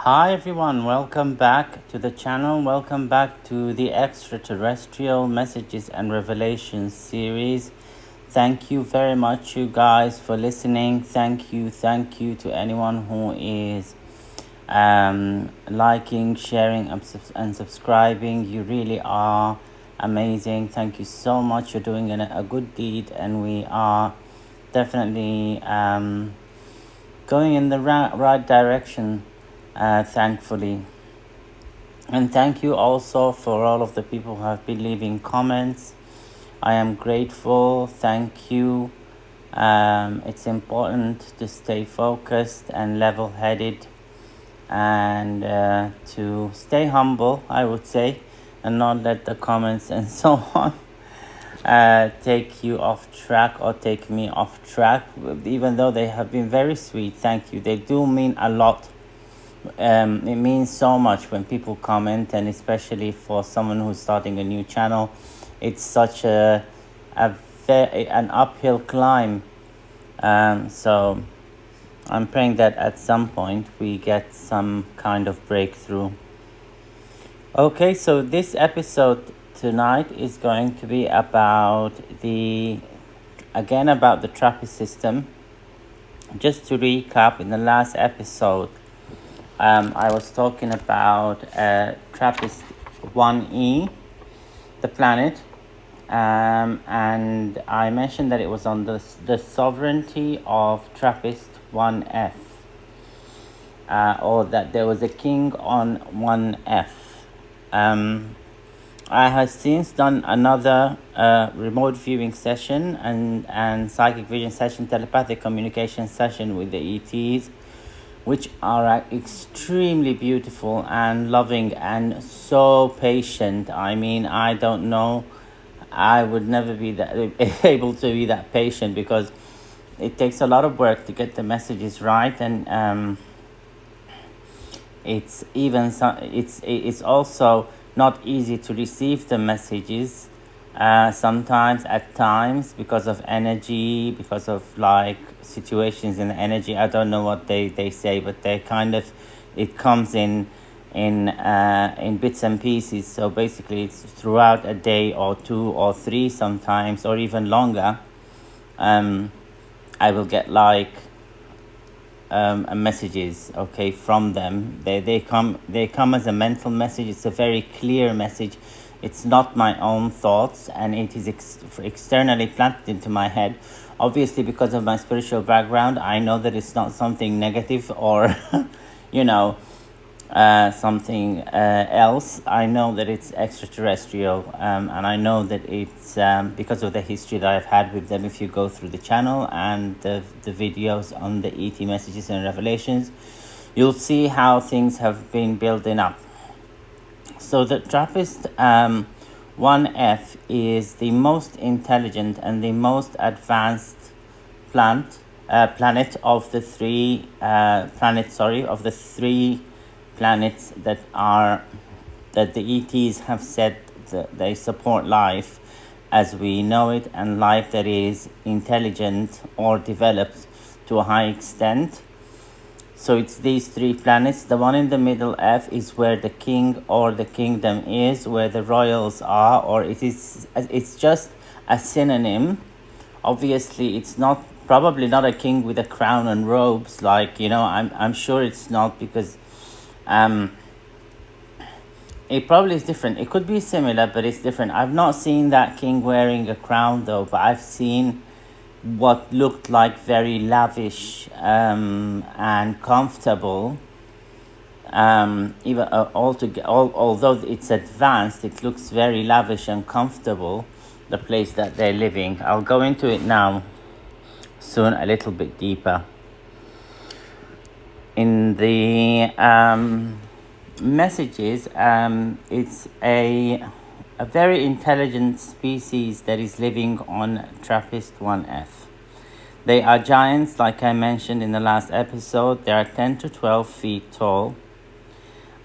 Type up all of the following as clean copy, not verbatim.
Hi everyone, welcome back to the channel. Welcome back to the Extraterrestrial Messages and Revelations series. Thank you very much, you guys, for listening. Thank you to anyone who is liking, sharing, and subscribing. You really are amazing. Thank you so much. You're doing a good deed, and we are definitely going in the right direction, thankfully. And thank you also for all of the people who have been leaving comments. I am grateful. Thank you. It's important to stay focused and level-headed, and to stay humble, I would say, and not let the comments and so on take you off track or take me off track, even though they have been very sweet. Thank you. They do mean a lot. It means so much when people comment, and especially for someone who's starting a new channel, it's such an uphill climb. So I'm praying that at some point we get some kind of breakthrough. Okay, so this episode tonight is going to be about the Trappist system. Just to recap, in the last episode, I was talking about Trappist 1E, the planet, and I mentioned that it was on the sovereignty of Trappist 1F, or that there was a king on 1F. I have since done another remote viewing session and psychic vision session, telepathic communication session with the ETs, which are extremely beautiful and loving and so patient. I mean, I don't know, I would never be able to be that patient, because it takes a lot of work to get the messages right, and it's also not easy to receive the messages sometimes, at times, because of energy, because of situations in the energy. I don't know what they say, but they kind of, it comes in bits and pieces. So basically it's throughout a day or two or three sometimes, or even longer. I will get messages, okay, from them. They come as a mental message. It's a very clear message. It's not my own thoughts, and it is externally planted into my head. Obviously, because of my spiritual background, I know that it's not something negative or something else. I know that it's extraterrestrial, and I know that it's because of the history that I've had with them. If you go through the channel and the videos on the ET messages and revelations, you'll see how things have been building up. So the Trappist 1F is the most intelligent and the most advanced planet of the three planets that the ETs have said that they support life as we know it, and life that is intelligent or developed to a high extent. So it's these three planets. The one in the middle, F, is where the king or the kingdom is, where the royals are, or it's just a synonym. Obviously, it's probably not a king with a crown and robes, I'm sure it's not, because it probably is different. It could be similar, but it's different. I've not seen that king wearing a crown though, but I've seen what looked like very lavish and comfortable. Although it's advanced, it looks very lavish and comfortable, the place that they're living. I'll go into it now soon, a little bit deeper. In the messages, it's a very intelligent species that is living on Trappist 1F. They are giants, like I mentioned in the last episode. They are 10 to 12 feet tall.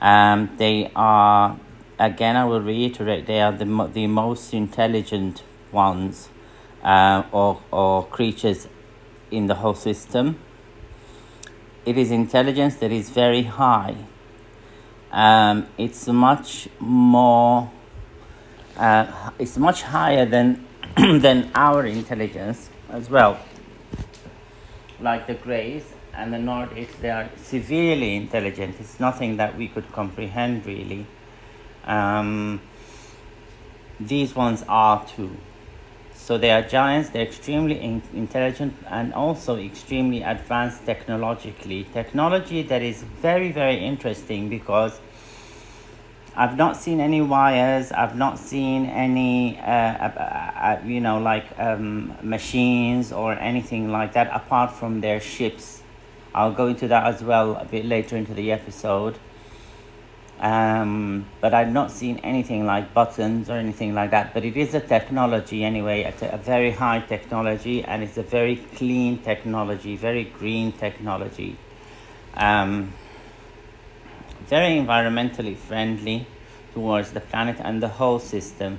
They are, again, I will reiterate, they are the most intelligent ones or creatures in the whole system. It is intelligence that is very high. It's much more, it's much higher than than our intelligence as well. Like the Greys and the Nordics, they are severely intelligent. It's nothing that we could comprehend really. These ones are too. So they are giants, they're extremely intelligent and also extremely advanced technologically. Technology that is very, very interesting because I've not seen any wires, I've not seen any, machines or anything like that apart from their ships. I'll go into that as well a bit later into the episode. But I've not seen anything like buttons or anything like that. But it is a technology anyway, it's a very high technology, and it's a very clean technology, very green technology. Very environmentally friendly towards the planet and the whole system.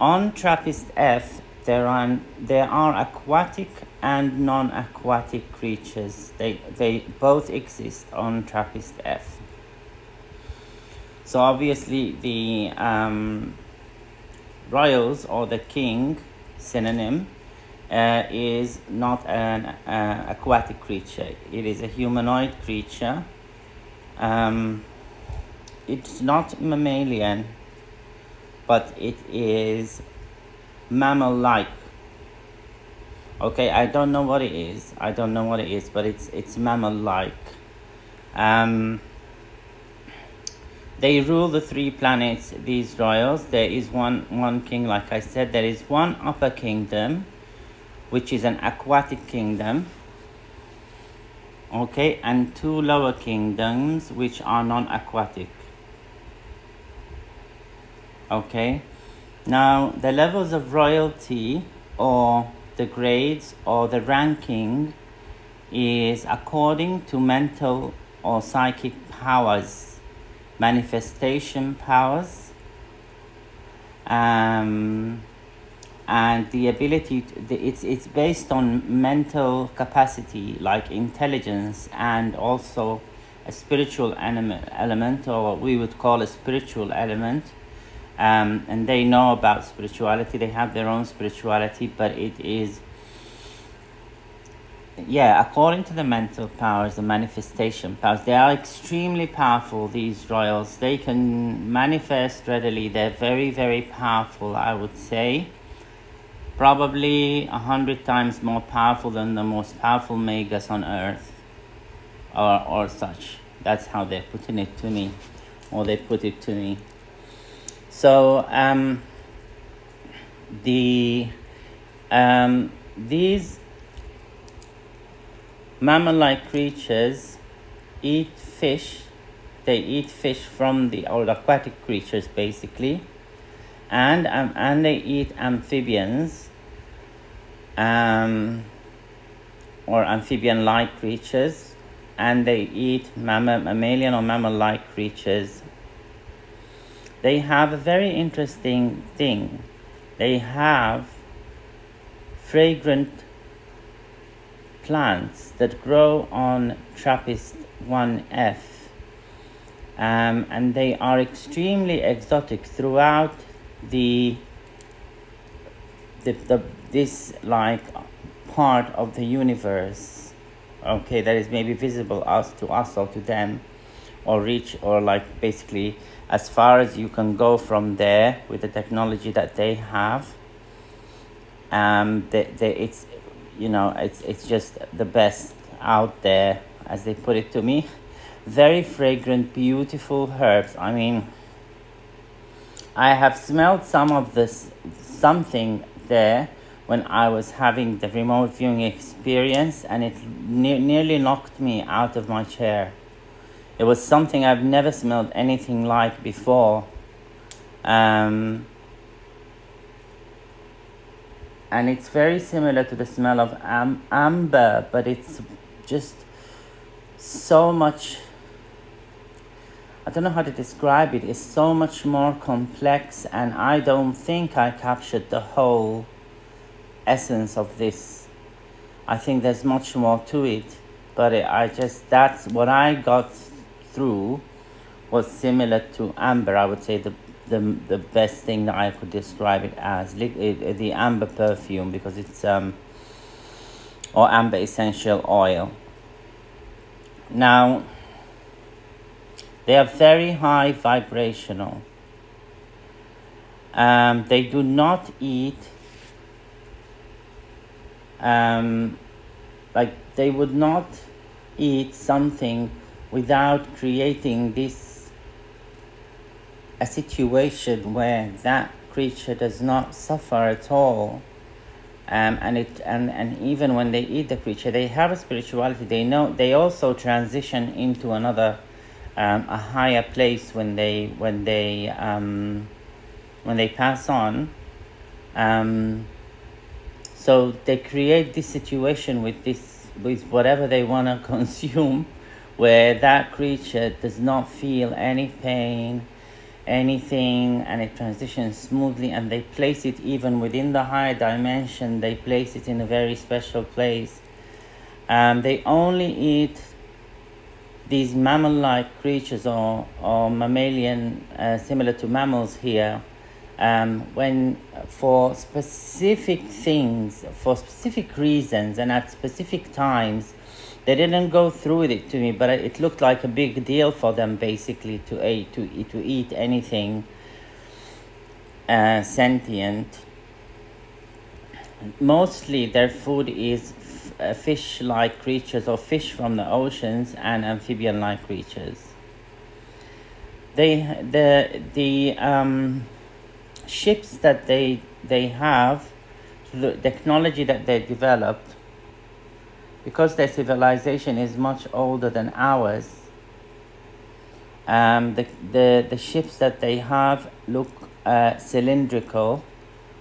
On Trappist F, there are aquatic and non-aquatic creatures. They both exist on Trappist F. So obviously the royals or the king synonym is not an aquatic creature. It is a humanoid creature. It's not mammalian, but it is mammal-like. Okay, I don't know what it is, but it's mammal-like. They rule the 3 planets, these royals. There is one king, like I said. There is one upper kingdom, which is an aquatic kingdom. Okay, and 2 lower kingdoms, which are non-aquatic. Okay, now the levels of royalty or the grades or the ranking is according to mental or psychic powers, manifestation powers, and the ability to, it's based on mental capacity like intelligence, and also a spiritual element, or what we would call a spiritual element. And they know about spirituality, they have their own spirituality, but it is, according to the mental powers, the manifestation powers, they are extremely powerful, these royals. They can manifest readily. They're very, very powerful, I would say. Probably 100 times more powerful than the most powerful magus on earth, or such. That's how they're putting it to me, or they put it to me. So these mammal-like creatures eat fish. They eat fish from the aquatic creatures basically, and they eat amphibians, or amphibian-like creatures, and they eat mammalian or mammal-like creatures. They have a very interesting thing. They have fragrant plants that grow on Trappist 1F, and they are extremely exotic throughout this like part of the universe. Okay, that is maybe visible to us or to them, or reach, or like basically as far as you can go from there with the technology that they have. It's it's just the best out there, as they put it to me. Very fragrant, beautiful herbs. I mean, I have smelled something there when I was having the remote viewing experience, and it nearly knocked me out of my chair. It was something I've never smelled anything like before. And it's very similar to the smell of amber, but it's just so much, I don't know how to describe it. It's so much more complex, and I don't think I captured the whole essence of this. I think there's much more to it, but that's what I got through was similar to amber. I would say the best thing that I could describe it as the amber perfume, because it's or amber essential oil. Now, they are very high vibrational. They do not eat, like they would not eat something without creating a situation where that creature does not suffer at all. And even when they eat the creature, they have a spirituality. They also transition into another a higher place when they pass on. So they create this situation with whatever they want to consume, where that creature does not feel any pain, anything, and it transitions smoothly. And they place it even within the higher dimension. They place it in a very special place. They only eat these mammal-like creatures or mammalian, similar to mammals here, when for specific things, for specific reasons, and at specific times. They didn't go through with it to me, but it looked like a big deal for them, basically, to eat anything sentient. Mostly their food is fish-like creatures, or fish from the oceans, and amphibian-like creatures. The ships that they have, the technology that they developed, because their civilization is much older than ours, the ships that they have look cylindrical.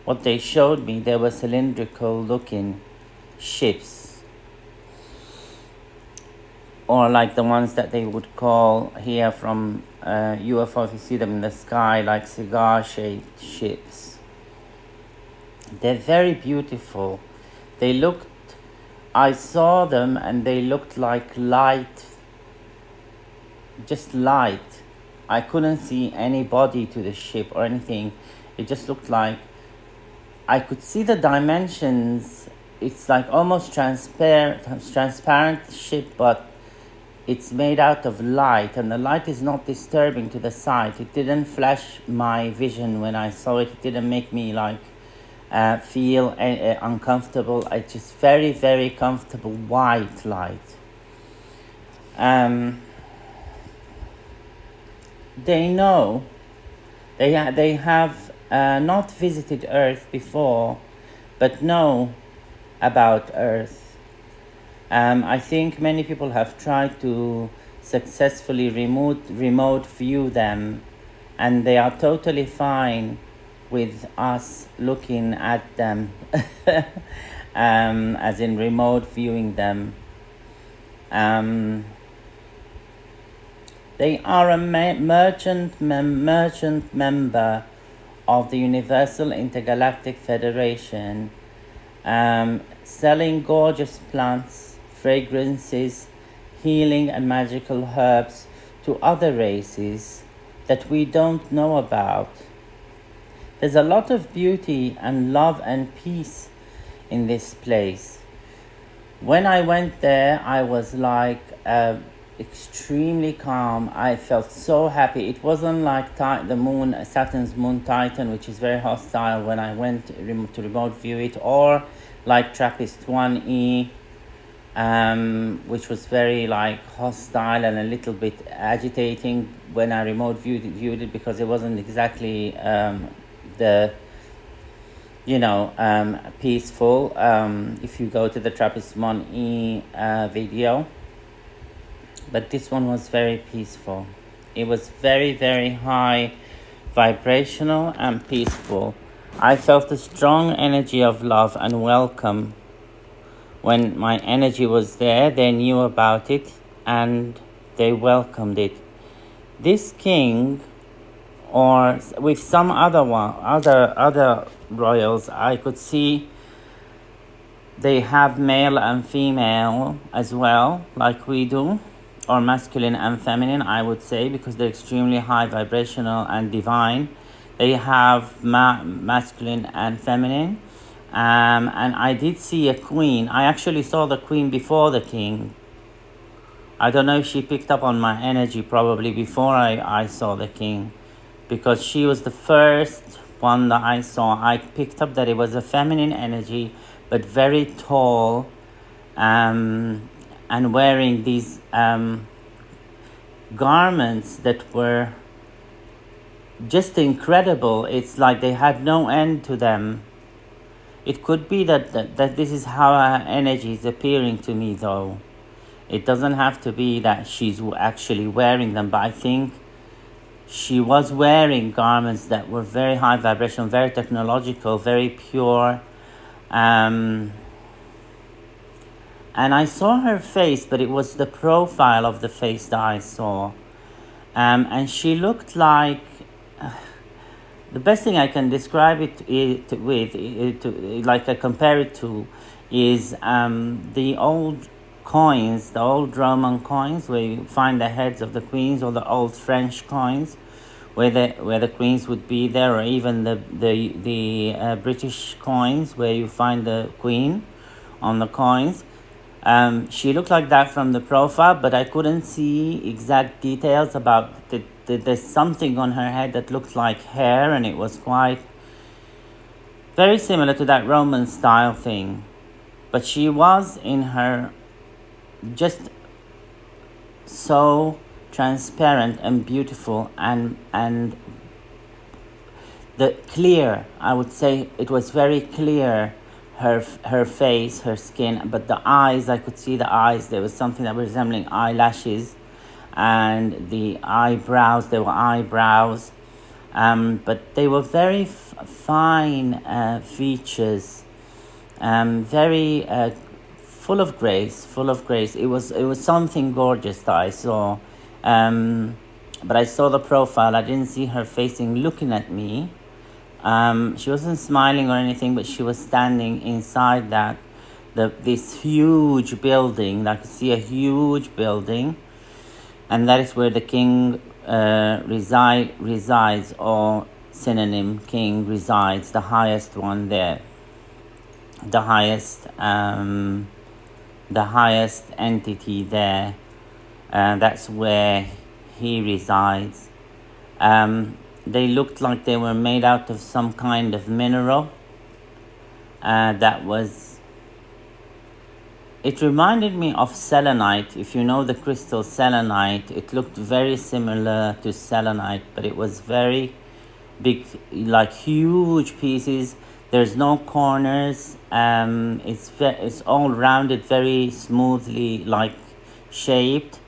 What they showed me, they were cylindrical looking ships, or like the ones that they would call here from UFO, if you see them in the sky, like cigar-shaped ships. They're very beautiful. I saw them and they looked like light, just light. I couldn't see any body to the ship or anything. It just looked like I could see the dimensions. It's like almost transparent ship, but it's made out of light, and the light is not disturbing to the sight. It didn't flash my vision when I saw it. It didn't make me like feel uncomfortable. It's just very, very comfortable white light. They know, they have not visited Earth before, but know about Earth. I think many people have tried to successfully remote view them, and they are totally fine with us looking at them, as in remote viewing them. They are a merchant member of the Universal Intergalactic Federation, selling gorgeous plants, fragrances, healing and magical herbs to other races that we don't know about. There's a lot of beauty and love and peace in this place. When I went there, I was like extremely calm. I felt so happy. It wasn't like Saturn's moon Titan, which is very hostile when I went to remote view it, or like Trappist 1E, which was very like hostile and a little bit agitating when I remote viewed it, because it wasn't exactly peaceful. If you go to the Trappist 1E video, but this one was very peaceful. It was very, very high vibrational and peaceful. I felt a strong energy of love and welcome. When my energy was there, they knew about it and they welcomed it. This king, or with some other royals, I could see they have male and female as well, like we do. or masculine and feminine, I would say, because they're extremely high vibrational and divine. They have masculine and feminine. And I did see a queen. I actually saw the queen before the king. I don't know if she picked up on my energy probably before I saw the king, because she was the first one that I saw. I picked up that it was a feminine energy, but very tall, and wearing these garments that were just incredible. It's like they had no end to them. It could be that this is how her energy is appearing to me, though. It doesn't have to be that she's actually wearing them, but I think she was wearing garments that were very high vibration, very technological, very pure. And I saw her face, but it was the profile of the face that I saw. And she looked like... the best thing I can describe like I compare it to, is the old coins, the old Roman coins, where you find the heads of the queens, or the old French coins, where the queens would be there, or even the British coins, where you find the queen on the coins. She looked like that from the profile, but I couldn't see exact details about there's something on her head that looked like hair, and it was quite very similar to that Roman style thing. But she was in her just so transparent and beautiful, and the clear, I would say it was very clear, her face, her skin, but the eyes, I could see the eyes. There was something that was resembling eyelashes, and the eyebrows, they were eyebrows, but they were very fine features, very full of grace. It was something gorgeous that I saw, but I saw the profile. I didn't see her facing, looking at me. She wasn't smiling or anything, but she was standing inside this huge building. I could see a huge building, and that is where the king resides, or synonym king resides, the highest one there, the highest entity there. That's where he resides. They looked like they were made out of some kind of mineral that was... It reminded me of selenite. If you know the crystal selenite, it looked very similar to selenite, but it was very big, like huge pieces. There's no corners. It's all rounded, very smoothly, like shaped.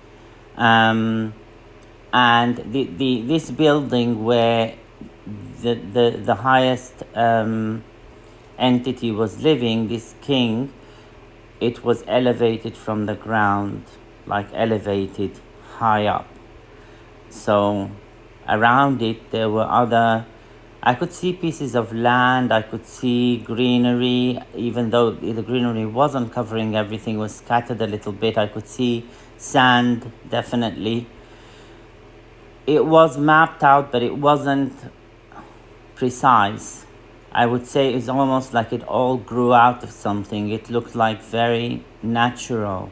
And this building where the highest entity was living, this king, it was elevated from the ground, like elevated high up. So around it there were I could see pieces of land, I could see greenery, even though the greenery wasn't covering everything, was scattered a little bit. I could see sand, definitely. It was mapped out, but it wasn't precise. I would say it's almost like it all grew out of something. It looked like very natural.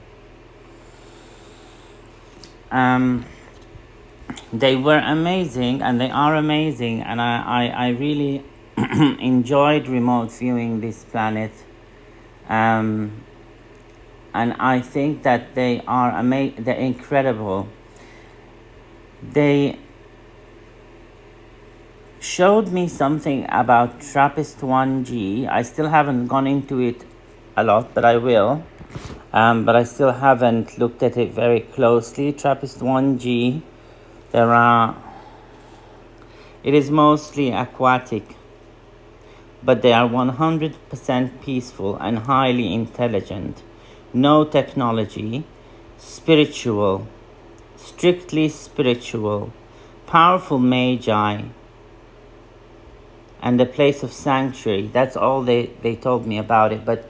They were amazing, and they are amazing, and I really enjoyed remote viewing this planet. And I think that they are they're incredible. They showed me something about Trappist 1G. I still haven't gone into it a lot, but I will. But I still haven't looked at it very closely. Trappist 1G, it is mostly aquatic, but they are 100% peaceful and highly intelligent. No technology, spiritual, strictly spiritual, powerful magi, and a place of sanctuary. That's all they told me about it, but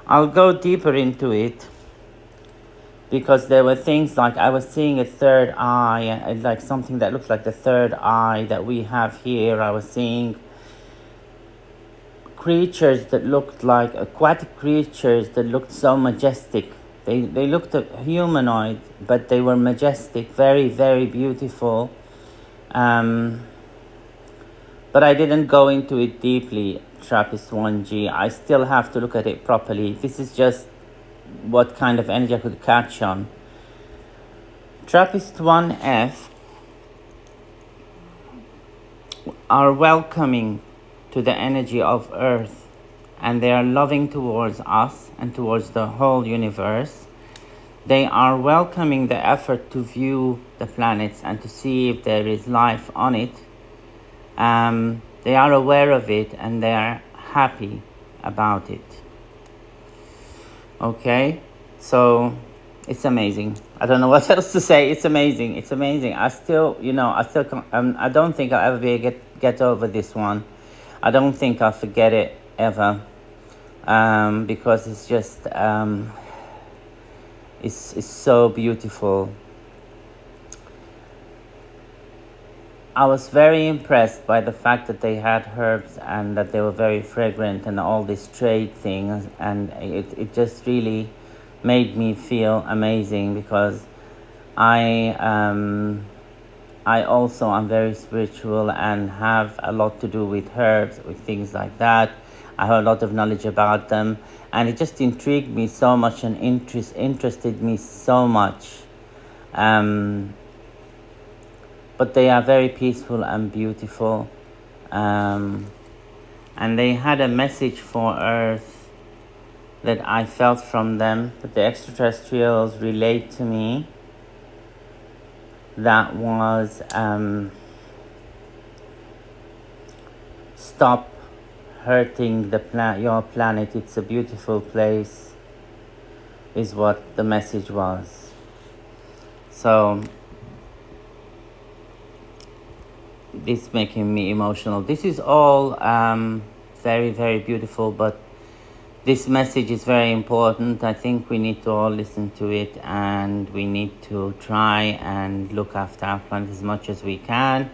I'll go deeper into it. because there were things like I was seeing a third eye, like something that looked like the third eye that we have here. I was seeing creatures that looked like aquatic creatures that looked so majestic. They looked humanoid, but they were majestic, very, very beautiful. Um, but I didn't go into it deeply, Trappist 1G. I still have to look at it properly. This is just what kind of energy I could catch on. Trappist 1F are welcoming to the energy of Earth, and they are loving towards us and towards the whole universe. They are welcoming the effort to view the planets and to see if there is life on it. They are aware of it and they are happy about it. Okay, so it's amazing. I don't know what else to say. It's amazing. It's amazing. I still, I don't think I'll ever be able to get over this one. I don't think I'll forget it ever, because it's just, it's so beautiful. I was very impressed by the fact that they had herbs and that they were very fragrant and all these trade things, and it just really made me feel amazing, because I also am very spiritual and have a lot to do with herbs, with things like that. I have a lot of knowledge about them, and it just intrigued me so much and interested me so much. But they are very peaceful and beautiful, and they had a message for Earth that I felt from them, that the extraterrestrials relayed to me. That was, stop hurting your planet, it's a beautiful place, is what the message was. So this making me emotional. This is all very, very beautiful, but this message is very important. I think we need to all listen to it, and we need to try and look after our planet as much as we can.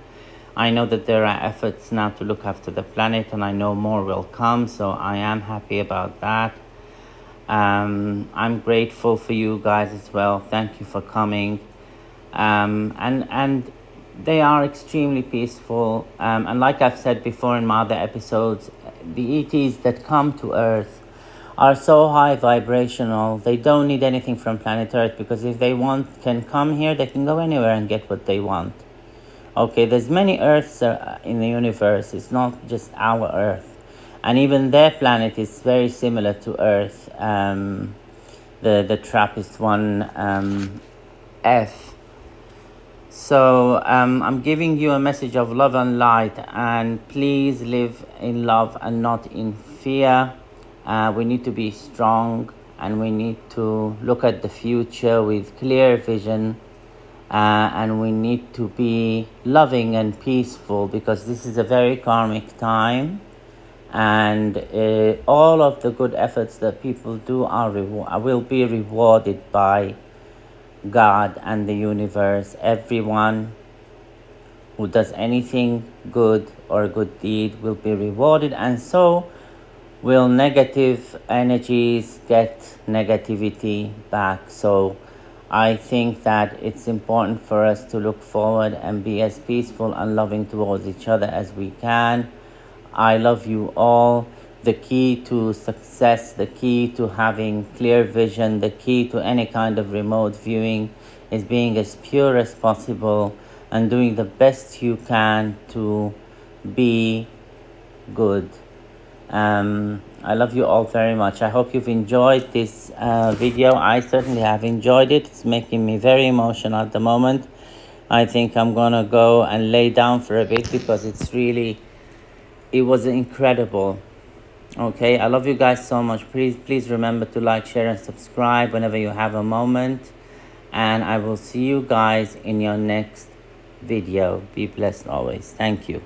I know that there are efforts now to look after the planet, and I know more will come, so I am happy about that. I'm grateful for you guys as well. Thank you for coming. And they are extremely peaceful. And like I've said before in my other episodes, the ETs that come to Earth are so high vibrational. They don't need anything from planet Earth, because if they can come here, they can go anywhere and get what they want. Okay, there's many Earths in the universe. It's not just our Earth. And even their planet is very similar to Earth, the Trappist one, F. So I'm giving you a message of love and light, and please live in love and not in fear. We need to be strong, and we need to look at the future with clear vision, and we need to be loving and peaceful, because this is a very karmic time, and all of the good efforts that people do will be rewarded by God and the universe. Everyone who does anything good or a good deed will be rewarded, and so will negative energies get negativity back. So I think that it's important for us to look forward and be as peaceful and loving towards each other as we can. I love you all. The key to success, the key to having clear vision, the key to any kind of remote viewing is being as pure as possible and doing the best you can to be good. I love you all very much. I hope you've enjoyed this video. I certainly have enjoyed it. It's making me very emotional at the moment. I think I'm gonna go and lay down for a bit, because it was incredible. Okay, I love you guys so much. Please remember to like, share, and subscribe whenever you have a moment. And I will see you guys in your next video. Be blessed always. Thank you.